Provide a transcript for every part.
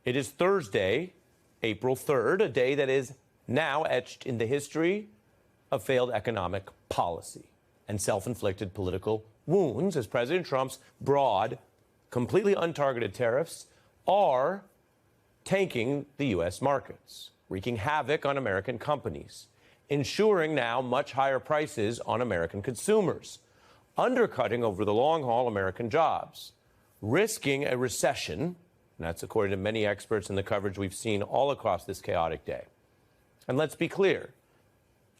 It is Thursday, April 3rd, a day that is now etched in the history of failed economic policy and self-inflicted political wounds as President Trump's broad, completely untargeted tariffs are tanking the U.S. markets, wreaking havoc on American companies, ensuring now much higher prices on American consumers, undercutting over the long haul American jobs, risking a recession, and that's according to many experts in the coverage we've seen all across this chaotic day. And let's be clear,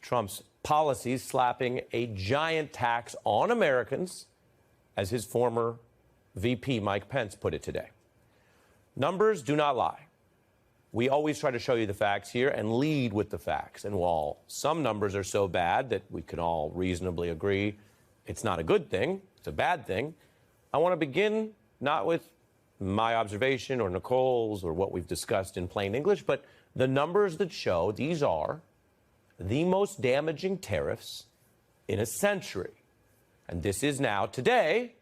Trump's policies slapping a giant tax on Americans, as his former VP Mike Pence put it today. Numbers do not lie. We always try to show you the facts here and lead with the facts. And while some numbers are so bad that we can all reasonably agree it's not a good thing, it's a bad thing, I want to begin not with my observation or Nicole's or what we've discussed in plain English, but the numbers that show these are the most damaging tariffs in a century. And this is now, today,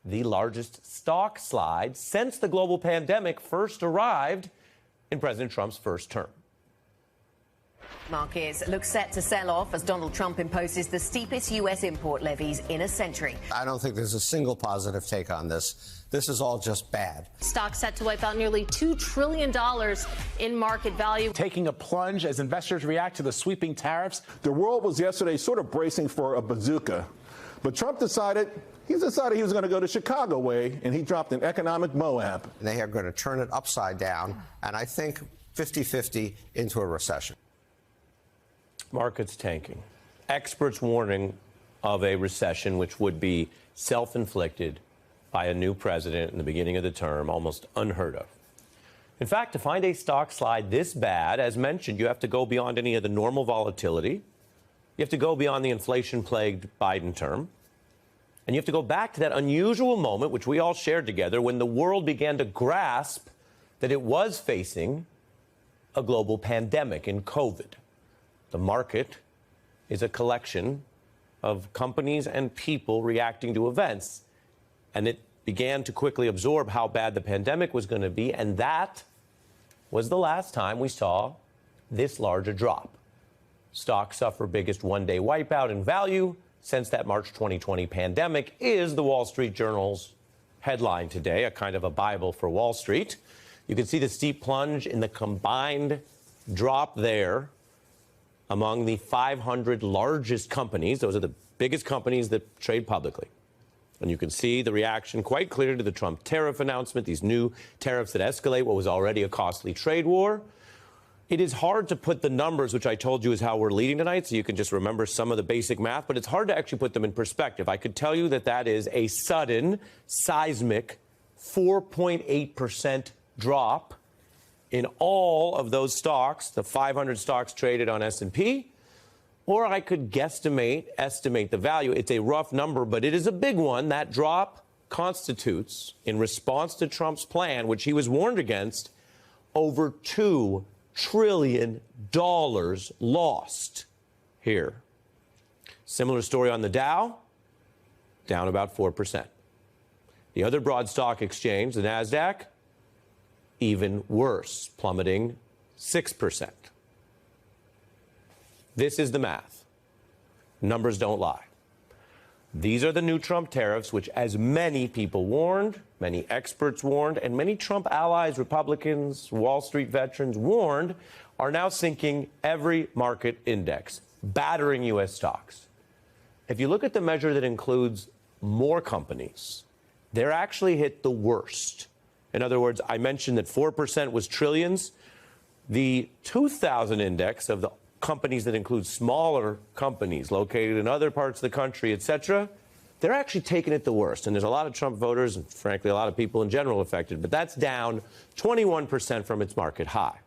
the largest stock slide since the global pandemic first arrived in President Trump's first term. Markets look set to sell off as Donald Trump imposes the steepest U.S. import levies in a century. I don't think there's a single positive take on this. This is all just bad. Stocks set to wipe out nearly $2 trillion in market value. Taking a plunge as investors react to the sweeping tariffs. The world was yesterday sort of bracing for a bazooka. But Trump decided he was going to go the Chicago way, and he dropped an economic Moab. They are going to turn it upside down, and I think 50-50 into a recession. Markets tanking. Experts warning of a recession which would be self-inflicted by a new president in the beginning of the term, almost unheard of. In fact, to find a stock slide this bad, as mentioned, you have to go beyond any of the normal volatility. You have to go beyond the inflation-plagued Biden term. And you have to go back to that unusual moment, which we all shared together, when the world began to grasp that it was facing a global pandemic in COVID. The market is a collection of companies and people reacting to events. And it began to quickly absorb how bad the pandemic was going to be. And that was the last time we saw this large a drop. Stocks suffer biggest one-day wipeout in value since that March 2020 pandemic is the Wall Street Journal's headline today, a kind of a Bible for Wall Street. You can see the steep plunge in the combined drop there among the 500 largest companies. Those are the biggest companies that trade publicly. And you can see the reaction quite clear to the Trump tariff announcement, these new tariffs that escalate what was already a costly trade war. It is hard to put the numbers, which I told you is how we're leading tonight, so you can just remember some of the basic math, but it's hard to actually put them in perspective. I could tell you that that is a sudden, seismic 4.8% drop in all of those stocks, the 500 stocks traded on S&P, or I could estimate the value. It's a rough number, but it is a big one. That drop constitutes, in response to Trump's plan, which he was warned against, over $2 trillion lost here. Similar story on the Dow, down about 4%. The other broad stock exchange, the NASDAQ, even worse, plummeting 6%. This is the math. Numbers don't lie. These are the new Trump tariffs, which, as many people warned, many experts warned, and many Trump allies, Republicans, Wall Street veterans warned, are now sinking every market index, battering U.S. stocks. If you look at the measure that includes more companies, they're actually hit the worst. In other words, I mentioned that 4% was trillions. The 2000 index of the companies that include smaller companies located in other parts of the country, et cetera, they're actually taking it the worst. And there's a lot of Trump voters and, frankly, a lot of people in general affected. But that's down 21% from its market high.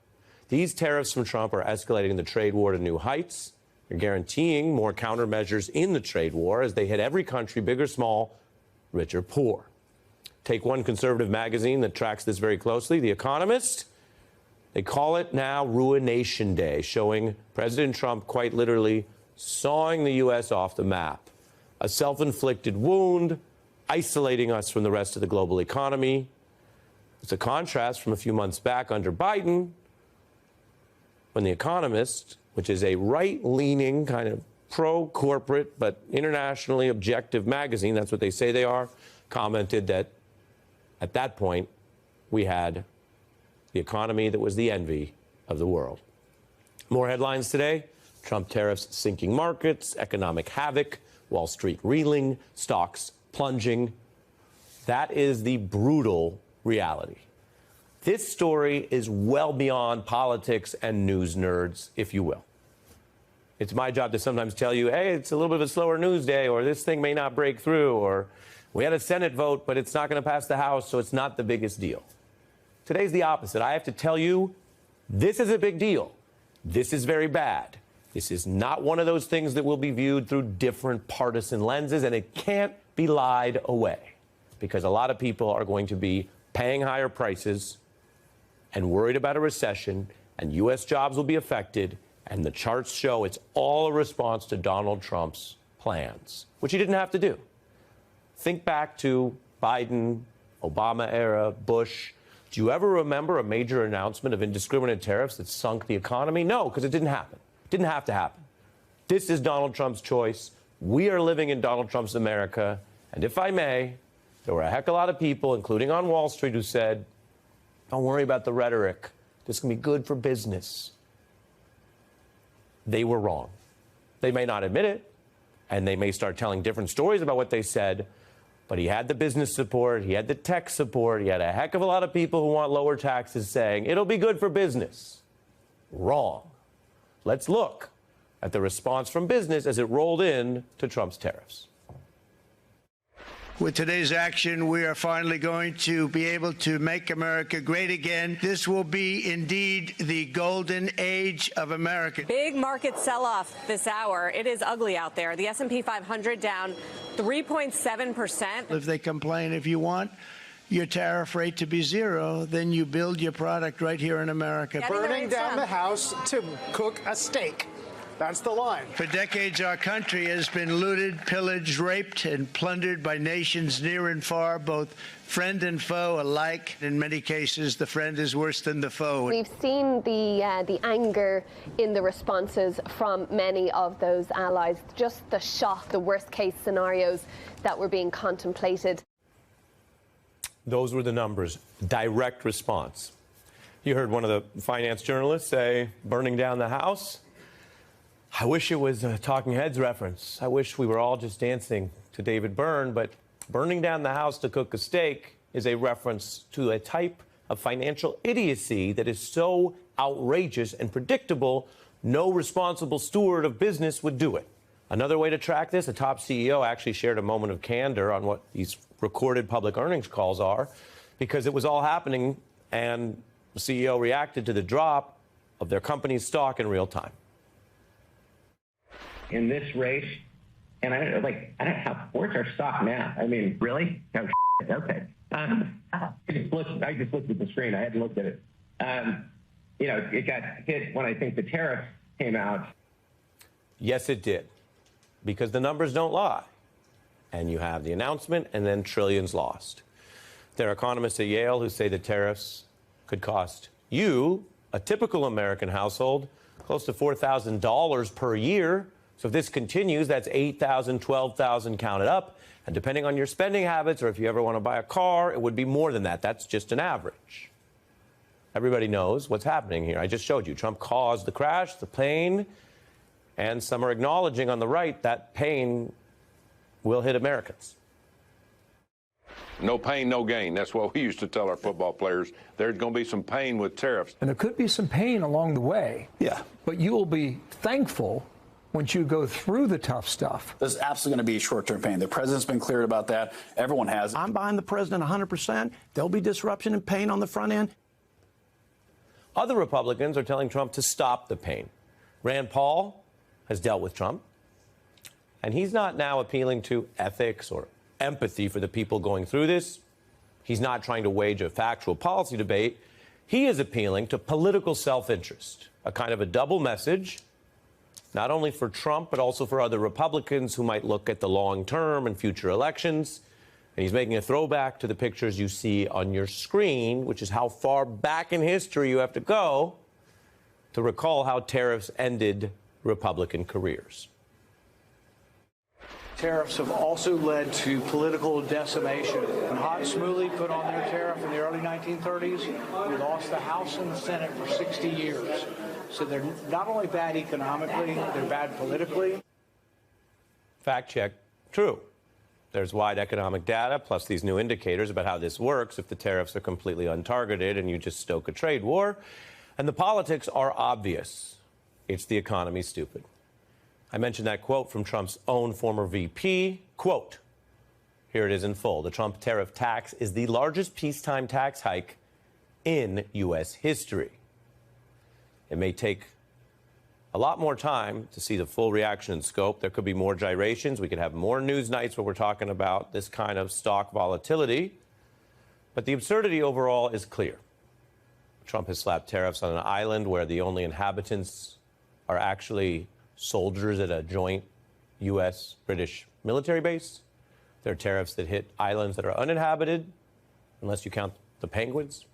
These tariffs from Trump are escalating the trade war to new heights. They're guaranteeing more countermeasures in the trade war as they hit every country, big or small, rich or poor. Take one conservative magazine that tracks this very closely, The Economist. They call it now Ruination Day, showing President Trump quite literally sawing the U.S. off the map. A self-inflicted wound, isolating us from the rest of the global economy. It's a contrast from a few months back under Biden, when The Economist, which is a right-leaning kind of pro-corporate but internationally objective magazine, that's what they say they are, commented that at that point we had the economy that was the envy of the world. More headlines today. Trump tariffs sinking markets, economic havoc, Wall Street reeling, stocks plunging. That is the brutal reality. This story is well beyond politics and news nerds, if you will. It's my job to sometimes tell you, hey, it's a little bit of a slower news day, or this thing may not break through, or we had a Senate vote, but it's not going to pass the House, so it's not the biggest deal. Today's the opposite. I have to tell you, this is a big deal. This is very bad. This is not one of those things that will be viewed through different partisan lenses, and it can't be lied away because a lot of people are going to be paying higher prices and worried about a recession, and U.S. jobs will be affected, and the charts show it's all a response to Donald Trump's plans, which he didn't have to do. Think back to Biden, Obama era, Bush. Do you ever remember a major announcement of indiscriminate tariffs that sunk the economy? No, because it didn't happen. It didn't have to happen. This is Donald Trump's choice. We are living in Donald Trump's America. And if I may, there were a heck of a lot of people, including on Wall Street, who said, don't worry about the rhetoric. This can be good for business. They were wrong. They may not admit it, and they may start telling different stories about what they said, but he had the business support, he had the tech support, he had a heck of a lot of people who want lower taxes saying, it'll be good for business. Wrong. Let's look at the response from business as it rolled in to Trump's tariffs. With today's action, we are finally going to be able to make America great again. This will be indeed the golden age of America. Big market sell-off this hour. It is ugly out there. The S&P 500 down 3.7%. If they complain, if you want your tariff rate to be zero, then you build your product right here in America. Burning down the house to cook a steak. That's the line. For decades, our country has been looted, pillaged, raped, and plundered by nations near and far, both friend and foe alike. In many cases, the friend is worse than the foe. We've seen the anger in the responses from many of those allies, just the shock, the worst-case scenarios that were being contemplated. Those were the numbers. Direct response. You heard one of the finance journalists say, burning down the house. I wish it was a Talking Heads reference. I wish we were all just dancing to David Byrne, but burning down the house to cook a steak is a reference to a type of financial idiocy that is so outrageous and predictable, no responsible steward of business would do it. Another way to track this, a top CEO actually shared a moment of candor on what these recorded public earnings calls are, because it was all happening and the CEO reacted to the drop of their company's stock in real time. In this race, and I don't know, where's our stock now? I mean, really? Oh, okay. I just looked at the screen. I hadn't looked at it. It got hit when I think the tariff came out. Yes, it did, because the numbers don't lie. And you have the announcement and then trillions lost. There are economists at Yale who say the tariffs could cost you, a typical American household, close to $4,000 per year. So if this continues, that's $8,000, $12,000 counted up. And depending on your spending habits, or if you ever want to buy a car, it would be more than that. That's just an average. Everybody knows what's happening here. I just showed you. Trump caused the crash, the pain, and some are acknowledging on the right that pain will hit Americans. No pain, no gain. That's what we used to tell our football players. There's going to be some pain with tariffs. And there could be some pain along the way. Yeah. But you will be thankful once you go through the tough stuff. There's absolutely going to be short-term pain. The president's been clear about that. Everyone has. I'm behind the president 100%. There'll be disruption and pain on the front end. Other Republicans are telling Trump to stop the pain. Rand Paul has dealt with Trump, and he's not now appealing to ethics or empathy for the people going through this. He's not trying to wage a factual policy debate. He is appealing to political self-interest, a kind of a double message, not only for Trump, but also for other Republicans who might look at the long term and future elections And he's making a throwback to the pictures you see on your screen, which is how far back in history you have to go to recall how tariffs ended Republican careers. Tariffs have also led to political decimation. When Hott Smooly put on their tariff in the early 1930s, we lost the House and the Senate for 60 years. So they're not only bad economically, they're bad politically. Fact check, true. There's wide economic data, plus these new indicators about how this works if the tariffs are completely untargeted and you just stoke a trade war. And the politics are obvious. It's the economy, stupid. I mentioned that quote from Trump's own former VP. Quote, here it is in full. The Trump tariff tax is the largest peacetime tax hike in U.S. history. It may take a lot more time to see the full reaction and scope. There could be more gyrations. We could have more news nights where we're talking about this kind of stock volatility. But the absurdity overall is clear. Trump has slapped tariffs on an island where the only inhabitants are actually soldiers at a joint U.S.-British military base. There are tariffs that hit islands that are uninhabited, unless you count the penguins.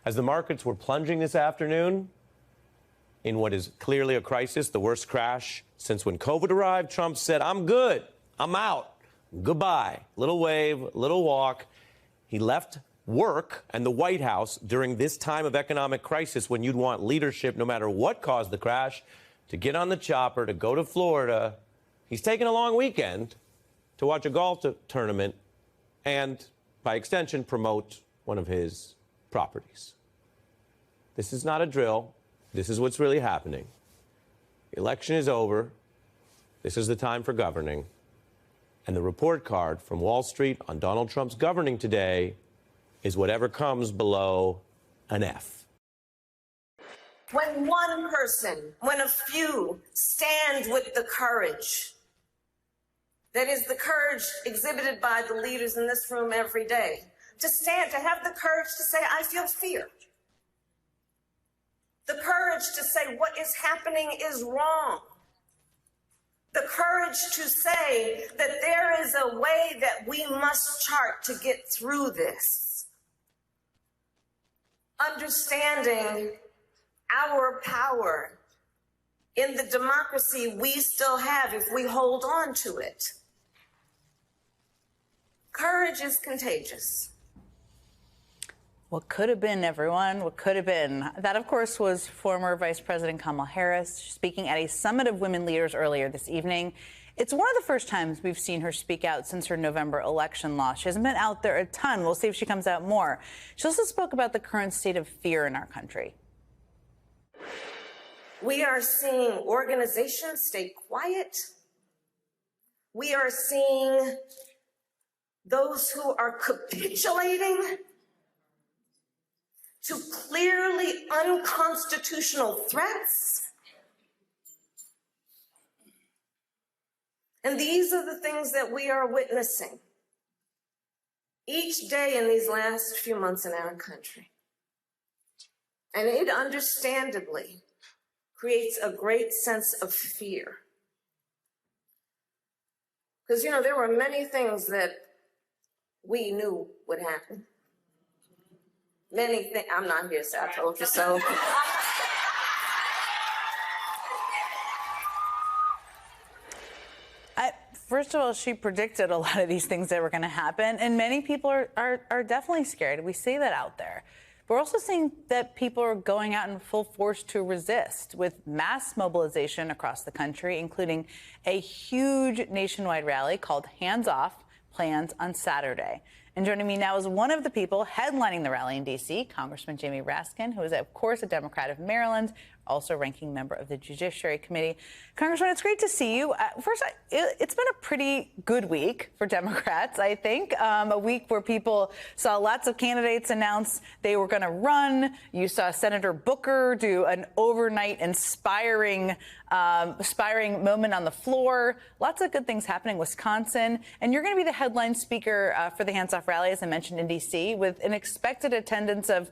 As the markets were plunging this afternoon in what is clearly a crisis, the worst crash since when COVID arrived, Trump said, I'm good, I'm out, goodbye. Little wave, little walk. He left work and the White House during this time of economic crisis when you'd want leadership, no matter what caused the crash, to get on the chopper, to go to Florida. He's taking a long weekend to watch a golf tournament and, by extension, promote one of his properties. This is not a drill. This is what's really happening. The election is over. This is the time for governing. And the report card from Wall Street on Donald Trump's governing today is whatever comes below an F. When one person, when a few stand with the courage, that is the courage exhibited by the leaders in this room every day, to stand, to have the courage to say, I feel fear. The courage to say what is happening is wrong. The courage to say that there is a way that we must chart to get through this. Understanding our power in the democracy we still have if we hold on to it. Courage is contagious. What could have been, everyone? What could have been? That, of course, was former Vice President Kamala Harris speaking at a summit of women leaders earlier this evening. It's one of the first times we've seen her speak out since her November election loss. She hasn't been out there a ton. We'll see if she comes out more. She also spoke about the current state of fear in our country. We are seeing organizations stay quiet. We are seeing those who are capitulating to clearly unconstitutional threats. And these are the things that we are witnessing each day in these last few months in our country. And it understandably creates a great sense of fear. Because, you know, there were many things that we knew would happen. Many things. I'm not here, so I told you so. First of all, she predicted a lot of these things that were going to happen, and many people are definitely scared. We see that out there. We're also seeing that people are going out in full force to resist, with mass mobilization across the country, including a huge nationwide rally called Hands Off, planned on Saturday. And joining me now is one of the people headlining the rally in D.C., Congressman Jamie Raskin, who is, of course, a Democrat of Maryland, also ranking member of the Judiciary Committee. Congressman, it's great to see you. First, it's been a pretty good week for Democrats, I think. A week where people saw lots of candidates announce they were going to run. You saw Senator Booker do an overnight inspiring moment on the floor. Lots of good things happening in Wisconsin. And you're going to be the headline speaker for the Hands Off rally, as I mentioned, in D.C., with an expected attendance of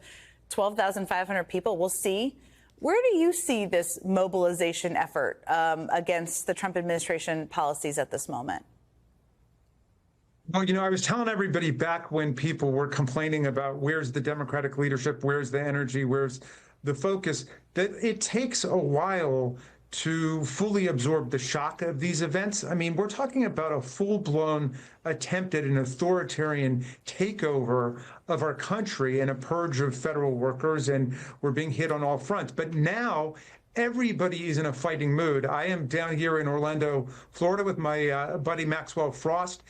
12,500 people. We'll see. Where do you see this mobilization effort against the Trump administration policies at this moment? Well, I was telling everybody back when people were complaining about where's the Democratic leadership, where's the energy, where's the focus, that it takes a while to fully absorb the shock of these events. I mean, we're talking about a full-blown attempt at an authoritarian takeover of our country and a purge of federal workers, and we're being hit on all fronts. But now everybody is in a fighting mood. I am down here in Orlando, Florida with my buddy Maxwell Frost.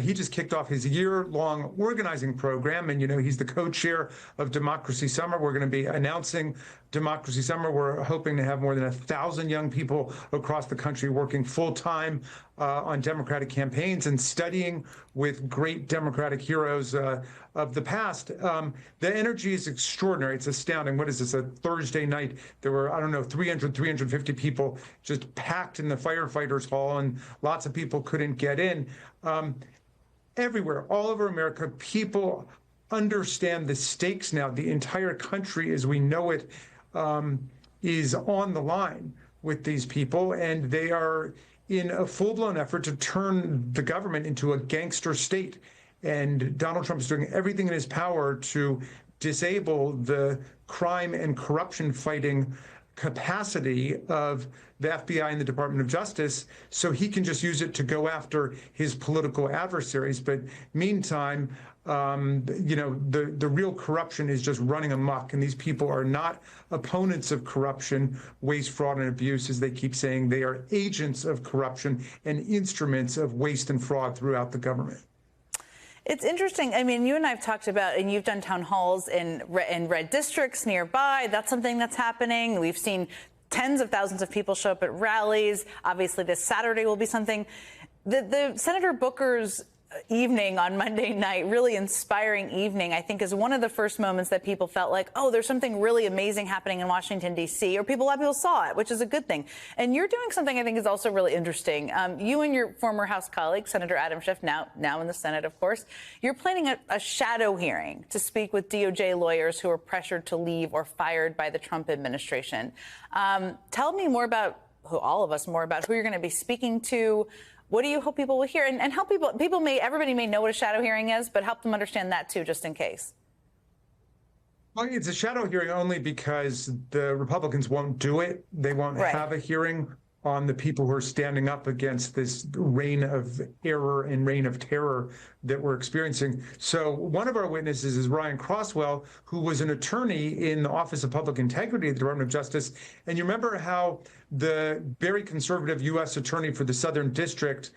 He just kicked off his year-long organizing program, and he's the co-chair of Democracy Summer. We're going to be announcing Democracy Summer. We're hoping to have more than 1,000 young people across the country working full-time on Democratic campaigns and studying with great Democratic heroes of the past. The energy is extraordinary. It's astounding. What is this, a Thursday night? There were, 350 people just packed in the firefighters hall, and lots of people couldn't get in. Everywhere, all over America, people understand the stakes now. The entire country, as we know it, is on the line with these people, and they are in a full-blown effort to turn the government into a gangster state. And Donald Trump is doing everything in his power to disable the crime and corruption fighting capacity of the FBI and the Department of Justice, so he can just use it to go after his political adversaries. But meantime, the real corruption is just running amok, and these people are not opponents of corruption, waste, fraud, and abuse, as they keep saying. They are agents of corruption and instruments of waste and fraud throughout the government. It's interesting. I mean, you and I have talked about, and you've done town halls in red districts nearby. That's something that's happening. We've seen tens of thousands of people show up at rallies. Obviously, this Saturday will be something. The Senator Booker's evening on Monday night, really inspiring evening, I think is one of the first moments that people felt like, oh, there's something really amazing happening in Washington, D.C., or a lot of people saw it, which is a good thing. And you're doing something I think is also really interesting. You and your former House colleague, Senator Adam Schiff, now in the Senate, of course, you're planning a shadow hearing to speak with DOJ lawyers who are pressured to leave or fired by the Trump administration. Tell me more about, all of us more about who you're going to be speaking to. What do you hope people will hear? And help everybody may know what a shadow hearing is, but help them understand that too, just in case. Well, it's a shadow hearing only because the Republicans won't do it. They won't have a hearing on the people who are standing up against this reign of error and reign of terror that we're experiencing. So one of our witnesses is Ryan Crosswell, who was an attorney in the Office of Public Integrity at the Department of Justice. And you remember how the very conservative U.S. attorney for the Southern District,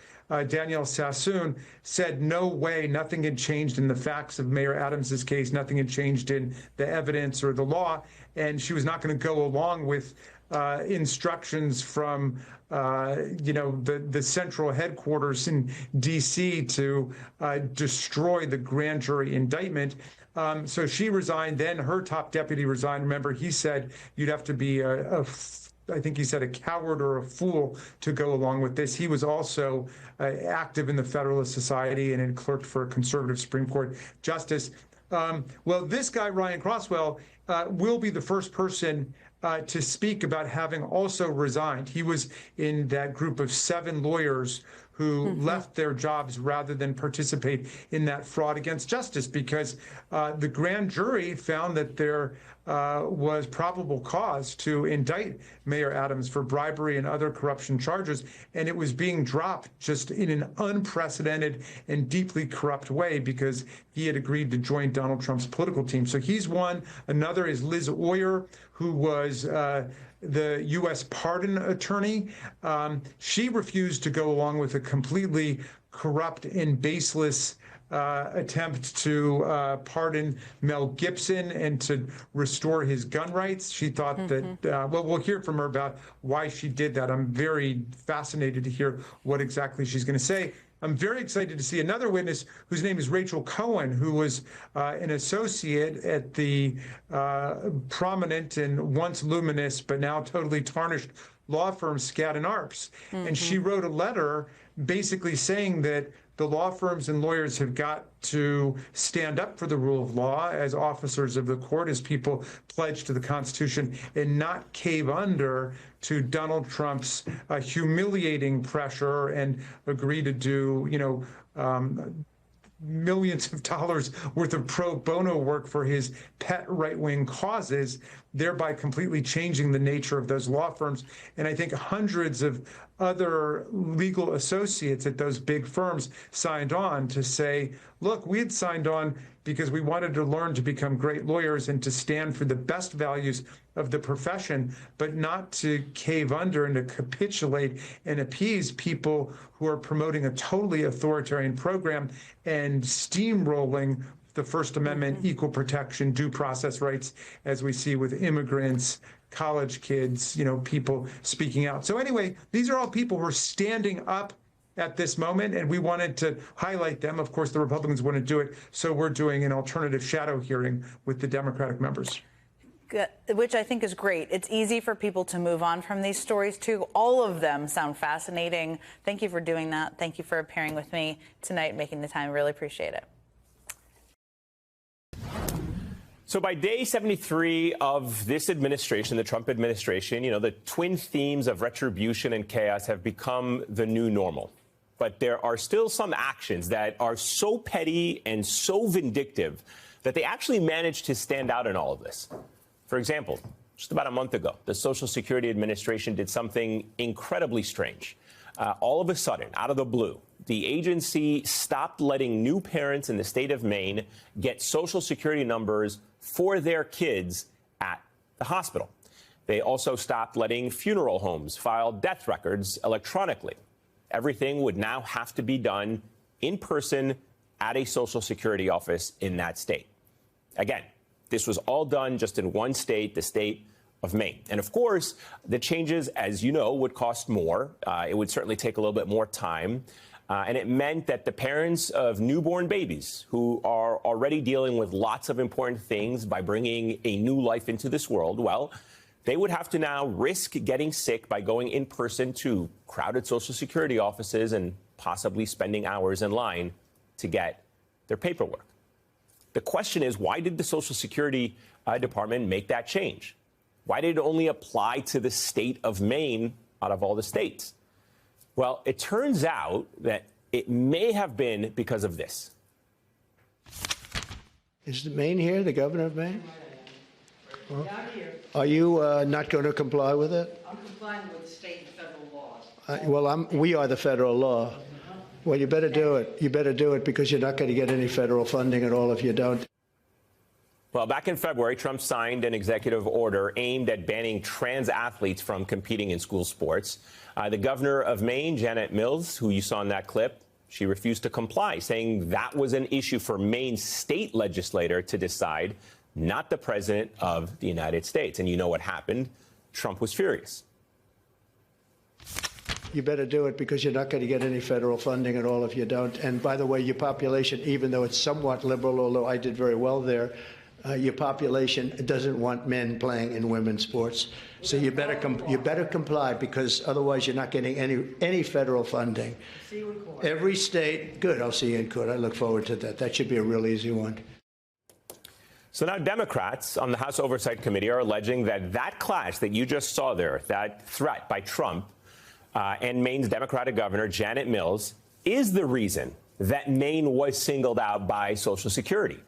Danielle Sassoon, said no way, nothing had changed in the facts of Mayor Adams's case, nothing had changed in the evidence or the law, and she was not going to go along with instructions from the central headquarters in D.C. to destroy the grand jury indictment. So she resigned. Then her top deputy resigned. Remember, he said you'd have to be I think he said a coward or a fool to go along with this. He was also active in the Federalist Society and had clerked for a conservative Supreme Court justice. Well, this guy, Ryan Crosswell, will be the first person to speak about having also resigned. He was in that group of 7 lawyers who left their jobs rather than participate in that fraud against justice because the grand jury found that there was probable cause to indict Mayor Adams for bribery and other corruption charges, and it was being dropped just in an unprecedented and deeply corrupt way because he had agreed to join Donald Trump's political team. So he's one. Another is Liz Oyer, who was the U.S. pardon attorney. She refused to go along with a completely corrupt and baseless attempt to pardon Mel Gibson and to restore his gun rights. She thought that, well, we'll hear from her about why she did that. I'm very fascinated to hear what exactly she's going to say. I'm very excited to see another witness whose name is Rachel Cohen, who was an associate at the prominent and once luminous but now totally tarnished law firm Skadden Arps. And she wrote a letter basically saying that the law firms and lawyers have got to stand up for the rule of law as officers of the court, as people pledge to the Constitution, and not cave under to Donald Trump's humiliating pressure and agree to do, millions of dollars worth of pro bono work for his pet right-wing causes, thereby completely changing the nature of those law firms. And I think hundreds of other legal associates at those big firms signed on to say, look, we had signed on because we wanted to learn to become great lawyers and to stand for the best values of the profession, but not to cave under and to capitulate and appease people who are promoting a totally authoritarian program and steamrolling the First Amendment, equal protection, due process rights, as we see with immigrants, college kids, people speaking out. So anyway, these are all people who are standing up at this moment, and we wanted to highlight them. Of course, the Republicans want to do it, so we're doing an alternative shadow hearing with the Democratic members. Which I think is great. It's easy for people to move on from these stories, too. All of them sound fascinating. Thank you for doing that. Thank you for appearing with me tonight, making the time. I really appreciate it. So by day 73 of this administration, the Trump administration, the twin themes of retribution and chaos have become the new normal. But there are still some actions that are so petty and so vindictive that they actually managed to stand out in all of this. For example, just about a month ago, the Social Security Administration did something incredibly strange. All of a sudden, out of the blue, the agency stopped letting new parents in the state of Maine get Social Security numbers for their kids at the hospital. They also stopped letting funeral homes file death records electronically. Everything would now have to be done in person at a Social Security office in that state. Again, this was all done just in one state, the state of Maine. And of course, the changes, as you know, would cost more. It would certainly take a little bit more time. And it meant that the parents of newborn babies who are already dealing with lots of important things by bringing a new life into this world, well, they would have to now risk getting sick by going in person to crowded Social Security offices and possibly spending hours in line to get their paperwork. The question is, why did the Social Security Department make that change? Why did it only apply to the state of Maine out of all the states? Well, it turns out that it may have been because of this. Is Maine here, the governor of Maine? Well, are you not going to comply with it? I'm complying with state and federal laws. Well, we are the federal law. Well, you better do it. You better do it because you're not going to get any federal funding at all if you don't. Well, back in February, Trump signed an executive order aimed at banning trans athletes from competing in school sports. The governor of Maine, Janet Mills, who you saw in that clip, she refused to comply, saying that was an issue for Maine's state legislator to decide, not the president of the United States. And you know what happened? Trump was furious. You better do it because you're not going to get any federal funding at all if you don't. And by the way, your population, even though it's somewhat liberal, although I did very well there, your population doesn't want men playing in women's sports. So you better comply because otherwise you're not getting any federal funding. See you in court. Every state, good, I'll see you in court. I look forward to that. That should be a real easy one. So now Democrats on the House Oversight Committee are alleging that that clash that you just saw there, that threat by Trump and Maine's Democratic governor, Janet Mills, is the reason that Maine was singled out by Social Security.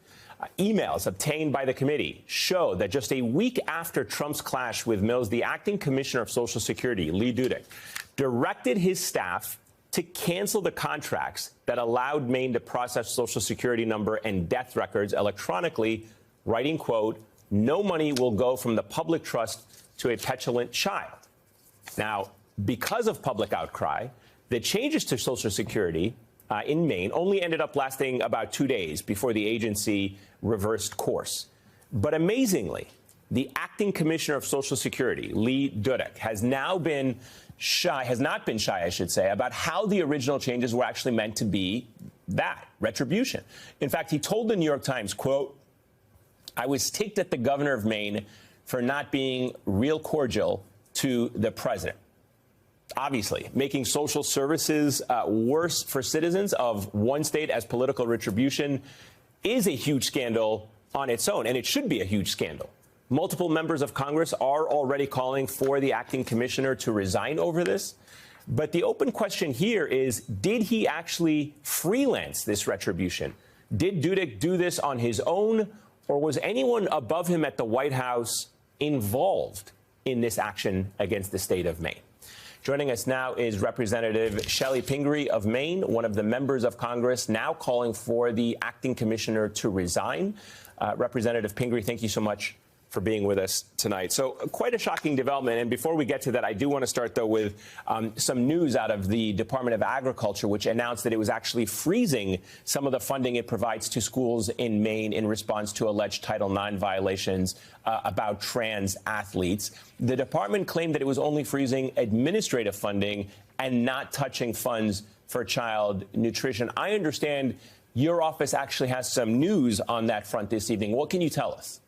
Emails obtained by the committee show that just a week after Trump's clash with Mills, the acting commissioner of Social Security, Lee Dudek, directed his staff to cancel the contracts that allowed Maine to process Social Security number and death records electronically, writing, quote, "No money will go from the public trust to a petulant child." Now, because of public outcry, the changes to Social Security in Maine only ended up lasting about 2 days before the agency reversed course. But amazingly, the acting commissioner of Social Security, Lee Dudek, has not been shy, I should say, about how the original changes were actually meant to be that, retribution. In fact, he told the New York Times, quote, "I was ticked at the governor of Maine for not being real cordial to the president." Obviously, making social services worse for citizens of one state as political retribution is a huge scandal on its own, and it should be a huge scandal. Multiple members of Congress are already calling for the acting commissioner to resign over this. But the open question here is, did he actually freelance this retribution? Did Dudek do this on his own, or was anyone above him at the White House involved in this action against the state of Maine? Joining us now is Representative Chellie Pingree of Maine, one of the members of Congress now calling for the acting commissioner to resign. Representative Pingree, thank you so much for being with us tonight. So quite a shocking development. And before we get to that, I do want to start, though, with some news out of the Department of Agriculture, which announced that it was actually freezing some of the funding it provides to schools in Maine in response to alleged Title IX violations about trans athletes. The department claimed that it was only freezing administrative funding and not touching funds for child nutrition. I understand your office actually has some news on that front this evening. What can you tell us?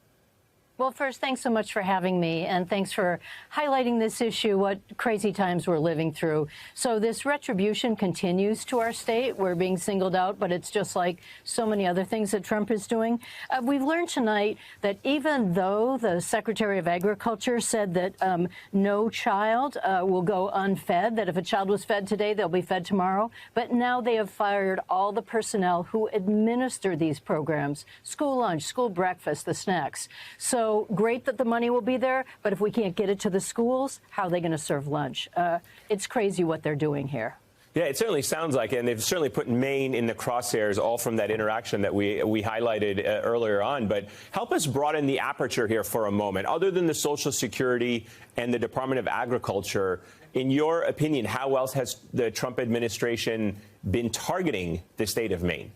Well, first, thanks so much for having me, and thanks for highlighting this issue, what crazy times we're living through. So this retribution continues to our state. We're being singled out, but it's just like so many other things that Trump is doing. We've learned tonight that even though the Secretary of Agriculture said that no child will go unfed, that if a child was fed today, they'll be fed tomorrow, but now they have fired all the personnel who administer these programs, school lunch, school breakfast, the snacks. So great that the money will be there, but if we can't get it to the schools, how are they going to serve lunch? It's crazy what they're doing here. Yeah, it certainly sounds like it, and they've certainly put Maine in the crosshairs, all from that interaction that we highlighted earlier on. But help us broaden the aperture here for a moment. Other than the Social Security and the Department of Agriculture, in your opinion, how else has the Trump administration been targeting the state of Maine?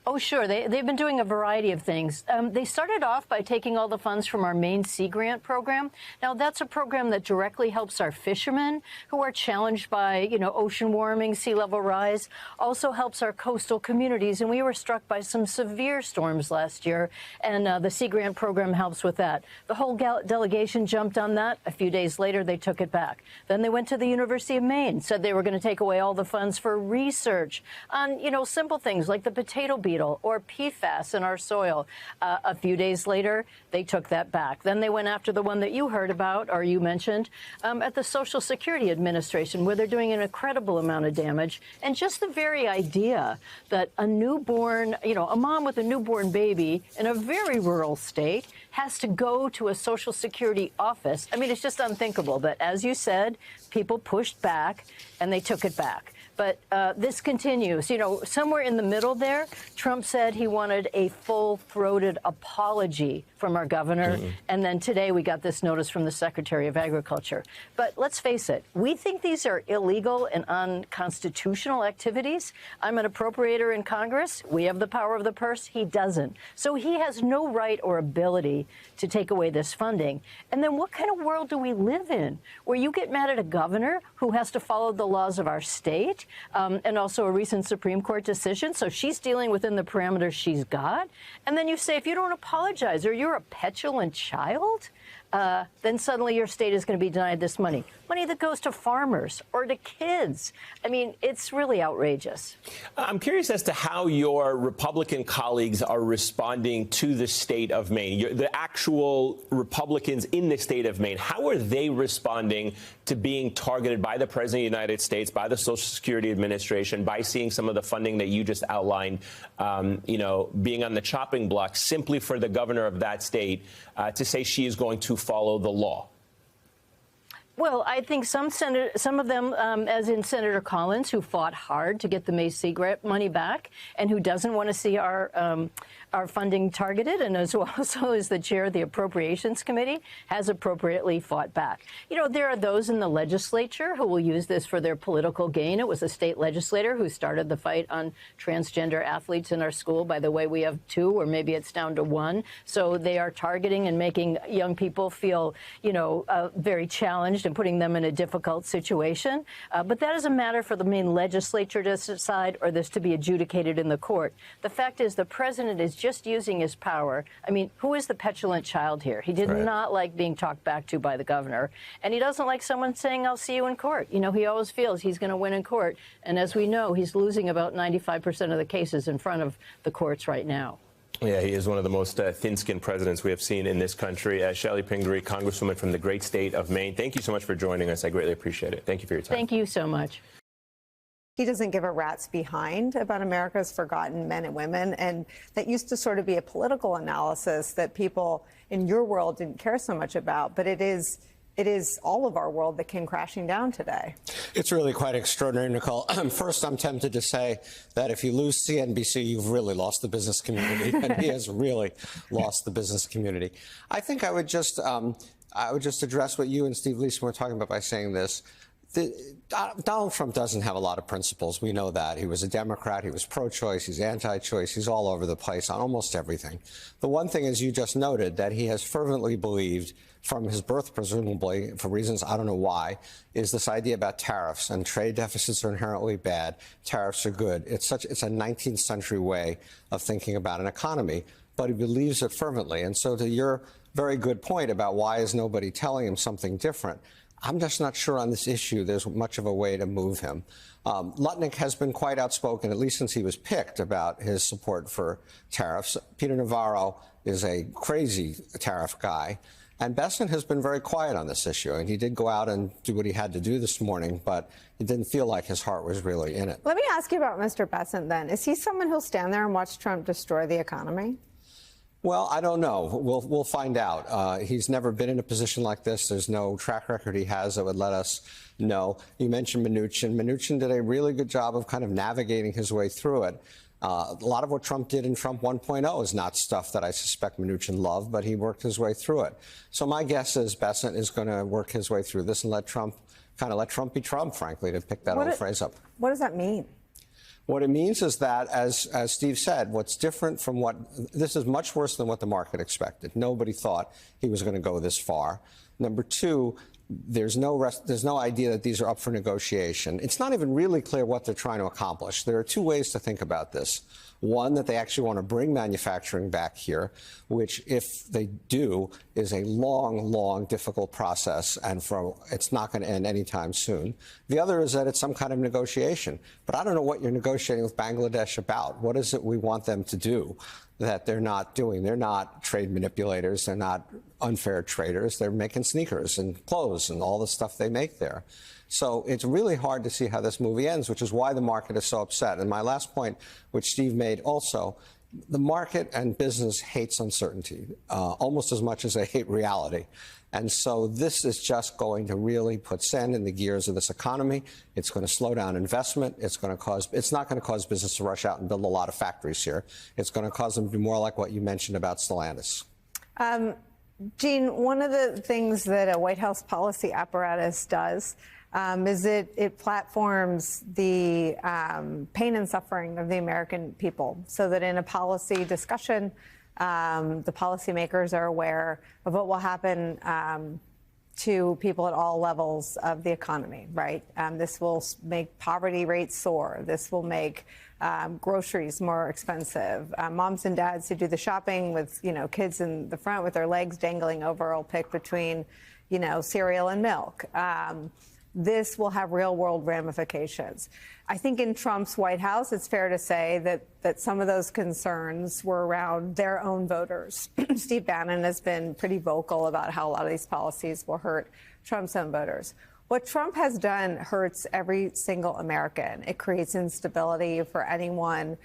Oh, sure. They've been doing a variety of things. They started off by taking all the funds from our Maine Sea Grant program. Now, that's a program that directly helps our fishermen who are challenged by, ocean warming, sea level rise, also helps our coastal communities. And we were struck by some severe storms last year, and the Sea Grant program helps with that. The whole delegation jumped on that. A few days later, they took it back. Then they went to the University of Maine, said they were going to take away all the funds for research on, simple things like the potato beetle or PFAS in our soil. A few days later, they took that back. Then they went after the one that you heard about, or you mentioned, at the Social Security Administration, where they're doing an incredible amount of damage. And just the very idea that a newborn, a mom with a newborn baby in a very rural state has to go to a Social Security office. I mean, it's just unthinkable. But as you said, people pushed back and they took it back. But this continues. Somewhere in the middle there, Trump said he wanted a full-throated apology from our governor. And then today we got this notice from the Secretary of Agriculture. But let's face it, we think these are illegal and unconstitutional activities. I'm an appropriator in Congress. We have the power of the purse. He doesn't. So he has no right or ability to take away this funding. And then what kind of world do we live in where you get mad at a governor who has to follow the laws of our state? And also a recent Supreme Court decision. So she's dealing within the parameters she's got. And then you say, if you don't apologize or you're a petulant child, then suddenly your state is going to be denied this money that goes to farmers or to kids. I mean, it's really outrageous. I'm curious as to how your Republican colleagues are responding to the state of Maine, the actual Republicans in the state of Maine. How are they responding to being targeted by the President of the United States, by the Social Security Administration, by seeing some of the funding that you just outlined, being on the chopping block simply for the governor of that state to say she is going to follow the law? Well, I think some of them, as in Senator Collins, who fought hard to get the Maine Sea Grant money back and who doesn't want to see our funding targeted, and as also as the chair of the Appropriations Committee, has appropriately fought back. There are those in the legislature who will use this for their political gain. It was a state legislator who started the fight on transgender athletes in our school. By the way, we have 2, or maybe it's down to 1. So they are targeting and making young people feel, very challenged and putting them in a difficult situation. But that is a matter for the Maine legislature to decide, or this to be adjudicated in the court. The fact is the president is just using his power. I mean, who is the petulant child here? He did not like being talked back to by the governor. And he doesn't like someone saying, I'll see you in court. He always feels he's going to win in court. And as we know, he's losing about 95% of the cases in front of the courts right now. Yeah, he is one of the most thin-skinned presidents we have seen in this country. Shelley Pingree, Congresswoman from the great state of Maine, thank you so much for joining us. I greatly appreciate it. Thank you for your time. Thank you so much. He doesn't give a rat's behind about America's forgotten men and women. And that used to sort of be a political analysis that people in your world didn't care so much about. But it is all of our world that came crashing down today. It's really quite extraordinary, Nicole. First, I'm tempted to say that if you lose CNBC, you've really lost the business community, and he has really lost the business community. I think I would just address what you and Steve Leeson were talking about by saying this. Donald Trump doesn't have a lot of principles. We know that. He was a Democrat. He was pro-choice. He's anti-choice. He's all over the place on almost everything. The one thing, as you just noted, that he has fervently believed from his birth, presumably, for reasons I don't know why, is this idea about tariffs, and trade deficits are inherently bad. Tariffs are good. It's a 19th century way of thinking about an economy, but he believes it fervently. And so to your very good point about why is nobody telling him something different, I'm just not sure on this issue there's much of a way to move him. Lutnick has been quite outspoken, at least since he was picked, about his support for tariffs. Peter Navarro is a crazy tariff guy. And Bessent has been very quiet on this issue. And he did go out and do what he had to do this morning, but it didn't feel like his heart was really in it. Let me ask you about Mr. Bessent then. Is he someone who'll stand there and watch Trump destroy the economy? Well, I don't know. We'll find out. He's never been in a position like this. There's no track record he has that would let us know. You mentioned Mnuchin. Mnuchin did a really good job of kind of navigating his way through it. A lot of what Trump did in Trump 1.0 is not stuff that I suspect Mnuchin loved, but he worked his way through it. So my guess is Bessent is going to work his way through this and let Trump be Trump, frankly, to pick that old phrase up. What does that mean? What it means is that, as Steve said, what's different from this is much worse than what the market expected. Nobody thought he was going to go this far. Number two, there's no idea that these are up for negotiation. It's not even really clear what they're trying to accomplish. There are two ways to think about this. One, that they actually want to bring manufacturing back here, which, if they do, is a long, long, difficult process, and it's not going to end anytime soon. The other is that it's some kind of negotiation. But I don't know what you're negotiating with Bangladesh about. What is it we want them to do that they're not doing? They're not trade manipulators. They're not unfair traders. They're making sneakers and clothes and all the stuff they make there. So it's really hard to see how this movie ends, which is why the market is so upset. And my last point, which Steve made also, the market and business hates uncertainty almost as much as they hate reality. And so this is just going to really put sand in the gears of this economy. It's going to slow down investment. It's not going to cause business to rush out and build a lot of factories here. It's going to cause them to be more like what you mentioned about Stellantis. Jean, one of the things that a White House policy apparatus does is it platforms the pain and suffering of the American people, so that in a policy discussion, the policymakers are aware of what will happen to people at all levels of the economy, right? This will make poverty rates soar. This will make groceries more expensive. Moms and dads who do the shopping with, kids in the front with their legs dangling over will pick between, cereal and milk. This will have real-world ramifications. I think in Trump's White House, it's fair to say that some of those concerns were around their own voters. Steve Bannon has been pretty vocal about how a lot of these policies will hurt Trump's own voters. What Trump has done hurts every single American. It creates instability for anyone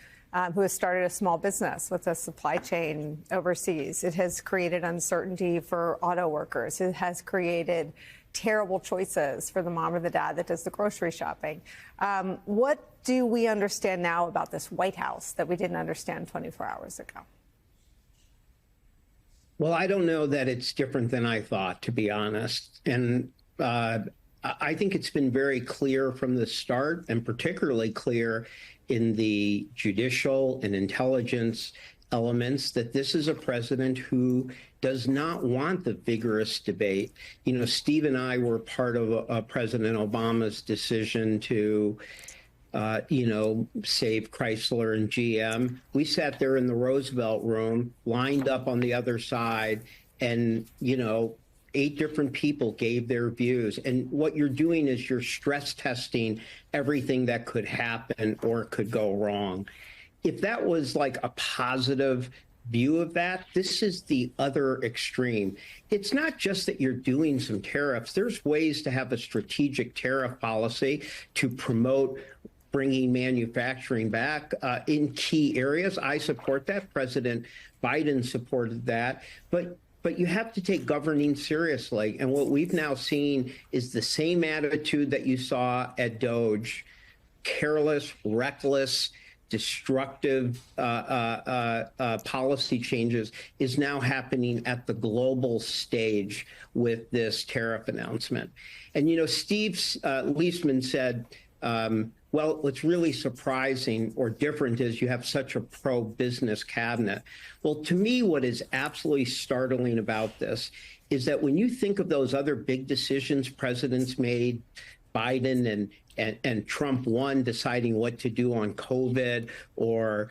who has started a small business with a supply chain overseas. It has created uncertainty for auto workers. It has created terrible choices for the mom or the dad that does the grocery shopping. What do we understand now about this White House that we didn't understand 24 hours ago? Well, I don't know that it's different than I thought, to be honest. And I think it's been very clear from the start, and particularly clear in the judicial and intelligence elements, that this is a president who does not want the vigorous debate. Steve and I were part of President Obama's decision to, save Chrysler and GM. We sat there in the Roosevelt room, lined up on the other side, and, 8 different people gave their views. And what you're doing is you're stress testing everything that could happen or could go wrong. If that was like a positive view of that. This is the other extreme. It's not just that you're doing some tariffs. There's ways to have a strategic tariff policy to promote bringing manufacturing back in key areas. I support that. President Biden supported that. But you have to take governing seriously. And what we've now seen is the same attitude that you saw at DOGE, careless, reckless, destructive policy changes, is now happening at the global stage with this tariff announcement. And, you know, Steve Liesman said, well, what's really surprising or different is you have such a pro-business cabinet. Well, to me, what is absolutely startling about this is that when you think of those other big decisions presidents made, Biden and Trump one deciding what to do on COVID, or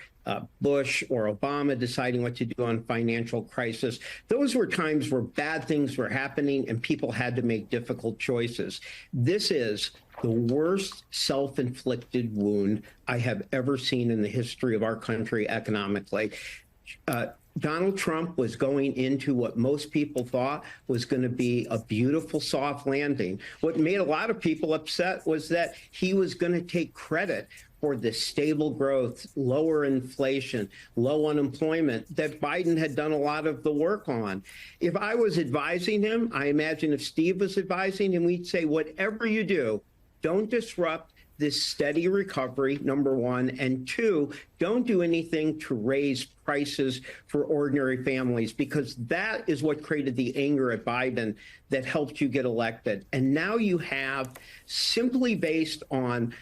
Bush or Obama deciding what to do on financial crisis, those were times where bad things were happening and people had to make difficult choices. This is the worst self-inflicted wound I have ever seen in the history of our country economically. Donald Trump was going into what most people thought was going to be a beautiful soft landing. What made a lot of people upset was that he was going to take credit for the stable growth, lower inflation, low unemployment that Biden had done a lot of the work on. If I was advising him, I imagine if Steve was advising him, we'd say, whatever you do, don't disrupt this steady recovery, number one, and two, don't do anything to raise prices for ordinary families, because that is what created the anger at Biden that helped you get elected. And now you have, simply based on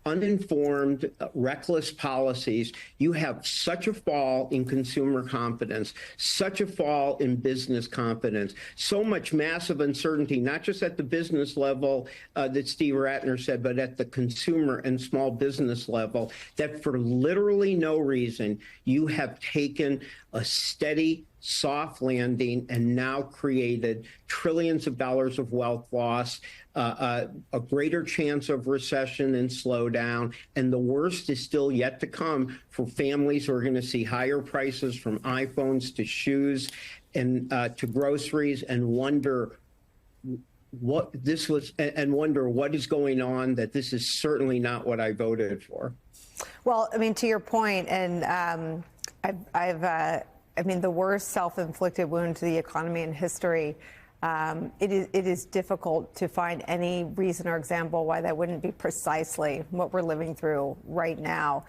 uninformed, reckless policies, you have such a fall in consumer confidence, such a fall in business confidence, so much massive uncertainty, not just at the business level that Steve Ratner said, but at the consumer and small business level, that for literally no reason, you have taken a steady, soft landing and now created trillions of dollars of wealth loss, a greater chance of recession and slowdown. And the worst is still yet to come for families who are going to see higher prices from iPhones to shoes and to groceries, and wonder what this was, and wonder what is going on, that this is certainly not what I voted for. Well, I mean, to your point, and I mean, the worst self-inflicted wound to the economy in history. It is difficult to find any reason or example why that wouldn't be precisely what we're living through right now.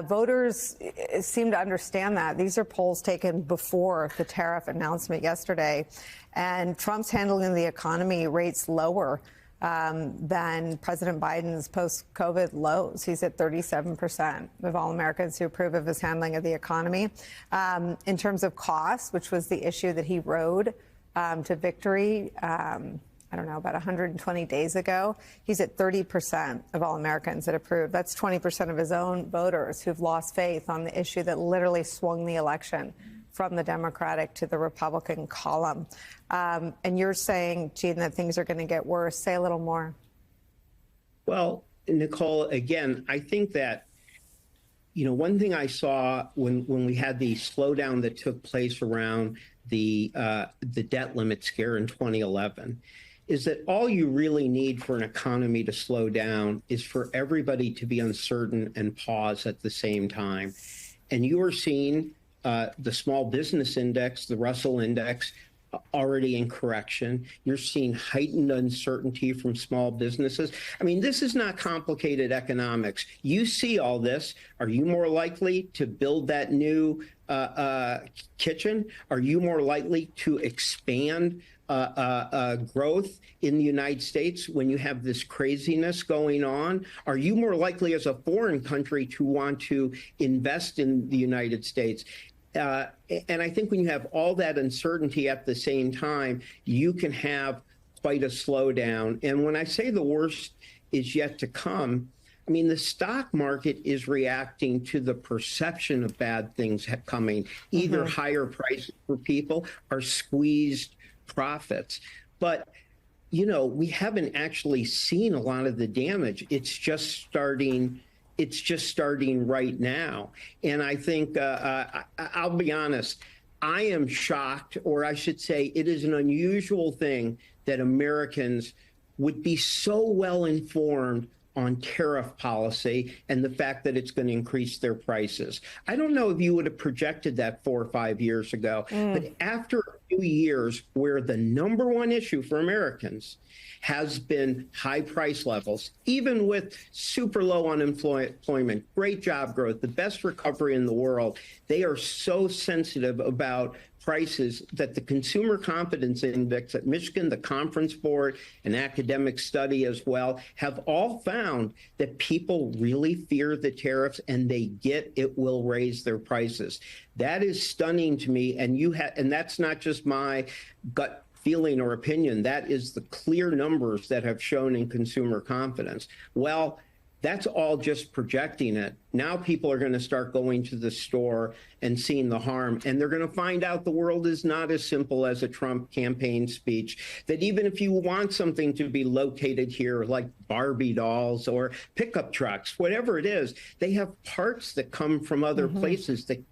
Voters seem to understand that. These are polls taken before the tariff announcement yesterday, and Trump's handling the economy rates lower than President Biden's post-COVID lows. He's at 37% of all Americans who approve of his handling of the economy. In terms of costs, which was the issue that he rode to victory, I don't know, about 120 days ago, he's at 30% of all Americans that approve. That's 20% of his own voters who've lost faith on the issue that literally swung the election from the Democratic to the Republican column. And you're saying, Gene, that things are going to get worse. Say a little more. Well, Nicole, again, I think that, you know, one thing I saw when we had the slowdown that took place around the debt limit scare in 2011 is that all you really need for an economy to slow down is for everybody to be uncertain and pause at the same time. And you are seeing the small business index, the Russell index, already in correction. You're seeing heightened uncertainty from small businesses. I mean, this is not complicated economics. You see all this. Are you more likely to build that new kitchen? Are you more likely to expand growth in the United States when you have this craziness going on? Are you more likely as a foreign country to want to invest in the United States? And I think when you have all that uncertainty at the same time, you can have quite a slowdown. And when I say the worst is yet to come, I mean, the stock market is reacting to the perception of bad things coming, either higher prices for people or squeezed profits. But, you know, we haven't actually seen a lot of the damage. It's just starting It's just starting right now. And I think, I'll be honest, I am shocked, or I should say it is an unusual thing that Americans would be so well informed on tariff policy and the fact that it's going to increase their prices. I don't know if you would have projected that 4 or 5 years ago, but after a few years where the number one issue for Americans has been high price levels, even with super low unemployment, great job growth, the best recovery in the world, they are so sensitive about prices that the Consumer Confidence Index at Michigan, the Conference Board, an academic study as well, have all found that people really fear the tariffs and they get it will raise their prices. That is stunning to me. And that's not just my gut feeling or opinion. That is the clear numbers that have shown in consumer confidence. Well, that's all just projecting it. Now people are going to start going to the store and seeing the harm, and they're going to find out the world is not as simple as a Trump campaign speech, that even if you want something to be located here, like Barbie dolls or pickup trucks, whatever it is, they have parts that come from other places that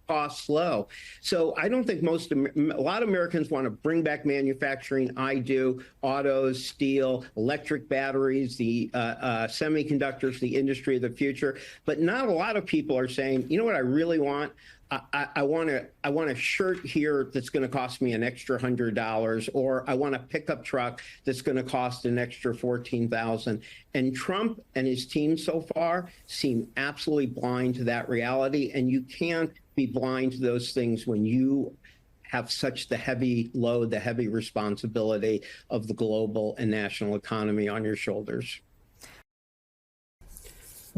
costs low. So I don't think a lot of Americans want to bring back manufacturing. I do. Autos, steel, electric batteries, the semiconductors, the industry of the future. But not a lot of people are saying, you know what I really want? I want a shirt here that's going to cost me an extra $100, or I want a pickup truck that's going to cost an extra $14,000. And Trump and his team so far seem absolutely blind to that reality. And you can't be blind to those things when you have such the heavy load, the heavy responsibility of the global and national economy on your shoulders.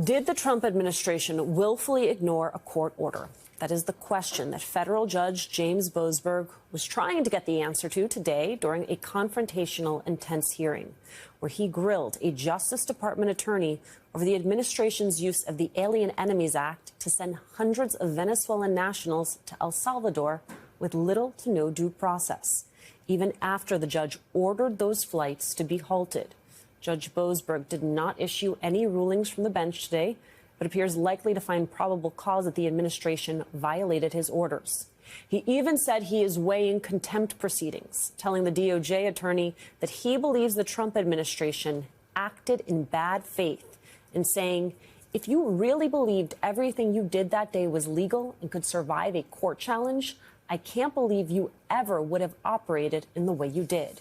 Did the Trump administration willfully ignore a court order? That is the question that federal judge James Boasberg was trying to get the answer to today during a confrontational, intense hearing, where he grilled a Justice Department attorney over the administration's use of the Alien Enemies Act to send hundreds of Venezuelan nationals to El Salvador with little to no due process, even after the judge ordered those flights to be halted. Judge Boasberg did not issue any rulings from the bench today, but appears likely to find probable cause that the administration violated his orders. He even said he is weighing contempt proceedings, telling the DOJ attorney that he believes the Trump administration acted in bad faith, and saying, if you really believed everything you did that day was legal and could survive a court challenge, I can't believe you ever would have operated in the way you did.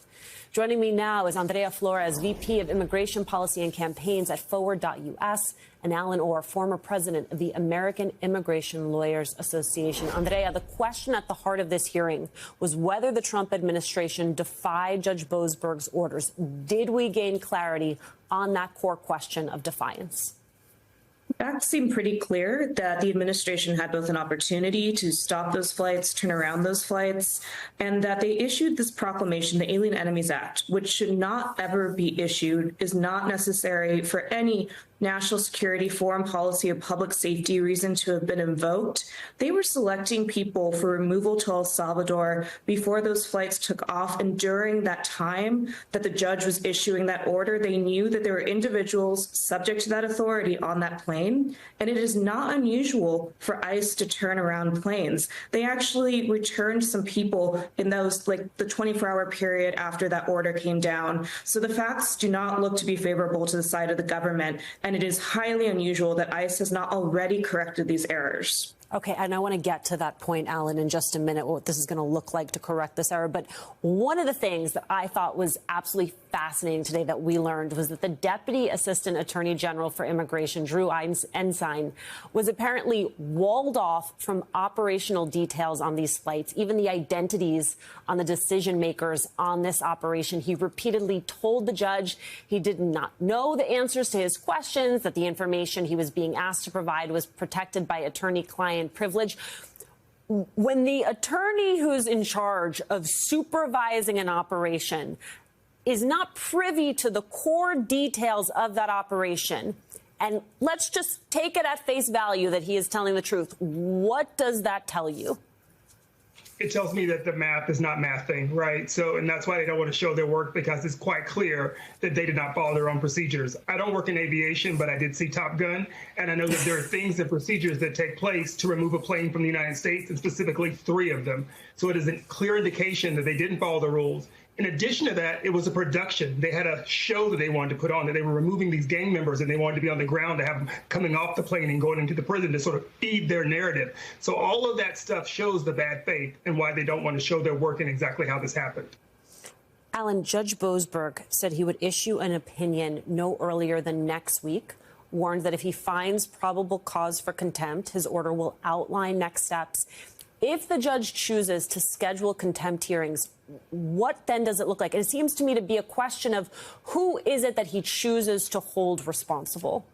Joining me now is Andrea Flores, VP of Immigration Policy and Campaigns at Forward.us, and Alan Orr, former president of the American Immigration Lawyers Association. Andrea, the question at the heart of this hearing was whether the Trump administration defied Judge Boasberg's orders. Did we gain clarity on that core question of defiance? Facts seem pretty clear that the administration had both an opportunity to stop those flights, turn around those flights, and that they issued this proclamation, the Alien Enemies Act, which should not ever be issued, is not necessary for any national security, foreign policy, or public safety reason to have been invoked. They were selecting people for removal to El Salvador before those flights took off. And during that time that the judge was issuing that order, they knew that there were individuals subject to that authority on that plane. And it is not unusual for ICE to turn around planes. They actually returned some people in those, like the 24-hour period after that order came down. So the facts do not look to be favorable to the side of the government. And it is highly unusual that ICE has not already corrected these errors. Okay, and I want to get to that point, Alan, in just a minute, what this is going to look like to correct this error. But one of the things that I thought was absolutely fascinating today that we learned was that the Deputy Assistant Attorney General for Immigration, Drew Ensign, was apparently walled off from operational details on these flights, even the identities on the decision makers on this operation. He repeatedly told the judge he did not know the answers to his questions, that the information he was being asked to provide was protected by attorney-client privilege. When the attorney who's in charge of supervising an operation is not privy to the core details of that operation, and let's just take it at face value that he is telling the truth, what does that tell you? it tells me that the math is not mathing, right? So, and that's why they don't want to show their work, because it's quite clear that they did not follow their own procedures. I don't work in aviation, but I did see Top Gun, and I know that there are things and procedures that take place to remove a plane from the United States, and specifically 3 of them. So it is a clear indication that they didn't follow the rules. In addition to that, it was a production. They had a show that they wanted to put on, that they were removing these gang members, and they wanted to be on the ground to have them coming off the plane and going into the prison to sort of feed their narrative. So all of that stuff shows the bad faith and why they don't want to show their work and exactly how this happened. Alan, Judge Boasberg said he would issue an opinion no earlier than next week, warned that if he finds probable cause for contempt, his order will outline next steps. If the judge chooses to schedule contempt hearings, what then does it look like? And it seems to me to be a question of who is it that he chooses to hold responsible?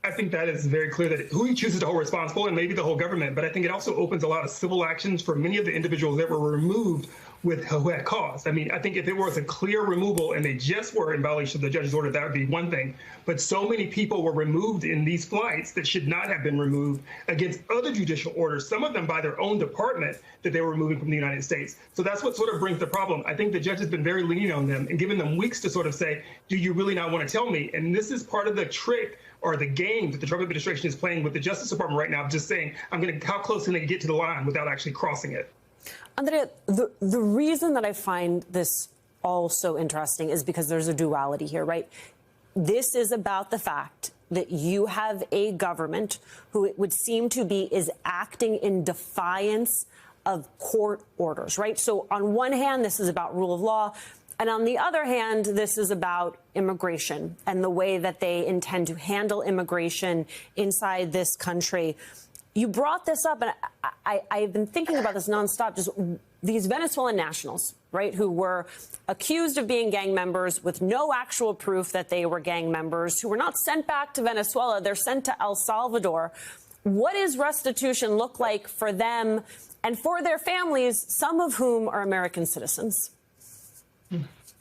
I think that is very clear, that who he chooses to hold responsible, and maybe the whole government. But I think it also opens a lot of civil actions for many of the individuals that were removed who had cause. I mean, I think if it was a clear removal and they just were in violation of the judge's order, that would be one thing. But so many people were removed in these flights that should not have been removed against other judicial orders, some of them by their own department, that they were removing from the United States. So that's what sort of brings the problem. I think the judge has been very lenient on them and given them weeks to sort of say, do you really not want to tell me? And this is part of the trick or the game that the Trump administration is playing with the Justice Department right now, just saying, how close can they get to the line without actually crossing it? Andrea, the reason that I find this all so interesting is because there's a duality here, right? This is about the fact that you have a government who it would seem to be is acting in defiance of court orders, right? So on one hand, this is about rule of law. And on the other hand, this is about immigration and the way that they intend to handle immigration inside this country. You brought this up, and I've been thinking about this nonstop, just these Venezuelan nationals, right, who were accused of being gang members with no actual proof that they were gang members, who were not sent back to Venezuela. They're sent to El Salvador. What does restitution look like for them and for their families, some of whom are American citizens?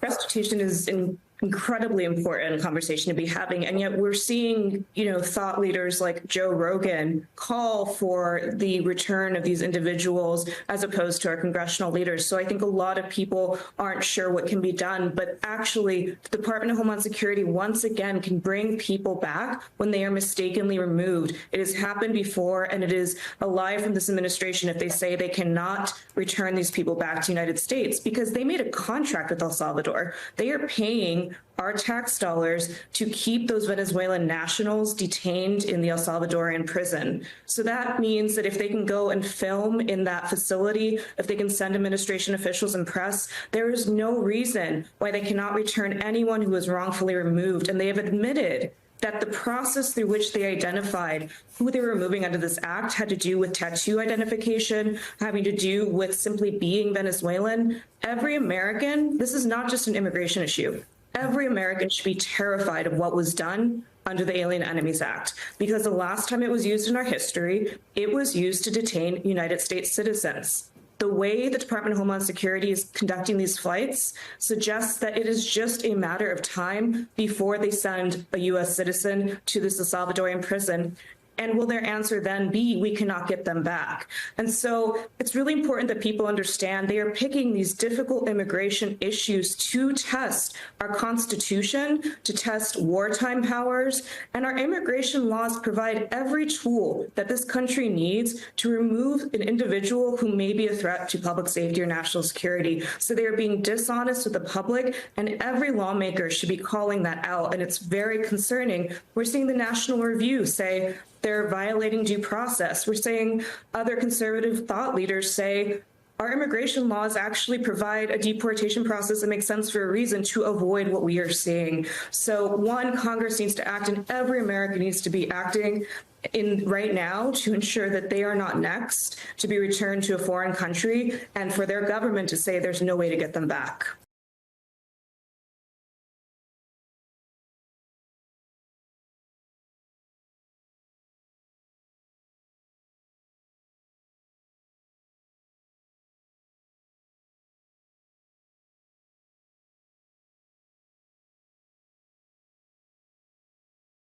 Restitution is an incredibly important conversation to be having, and yet we're seeing, thought leaders like Joe Rogan call for the return of these individuals as opposed to our congressional leaders. So I think a lot of people aren't sure what can be done, but actually the Department of Homeland Security once again can bring people back when they are mistakenly removed. It has happened before, and it is a lie from this administration if they say they cannot return these people back to the United States, because they made a contract with El Salvador. They are paying our tax dollars to keep those Venezuelan nationals detained in the El Salvadorian prison. So that means that if they can go and film in that facility, if they can send administration officials and press, there is no reason why they cannot return anyone who was wrongfully removed. And they have admitted that the process through which they identified who they were removing under this act had to do with tattoo identification, having to do with simply being Venezuelan. Every American, this is not just an immigration issue. Every American should be terrified of what was done under the Alien Enemies Act, because the last time it was used in our history, it was used to detain United States citizens. The way the Department of Homeland Security is conducting these flights suggests that it is just a matter of time before they send a U.S. citizen to this El Salvadorian prison. And will their answer then be, we cannot get them back? And so it's really important that people understand they are picking these difficult immigration issues to test our Constitution, to test wartime powers, and our immigration laws provide every tool that this country needs to remove an individual who may be a threat to public safety or national security. So they are being dishonest with the public, and every lawmaker should be calling that out. And it's very concerning. We're seeing the National Review say they're violating due process. We're seeing other conservative thought leaders say our immigration laws actually provide a deportation process that makes sense for a reason, to avoid what we are seeing. So one, Congress needs to act, and every American needs to be acting in right now to ensure that they are not next to be returned to a foreign country, and for their government to say there's no way to get them back.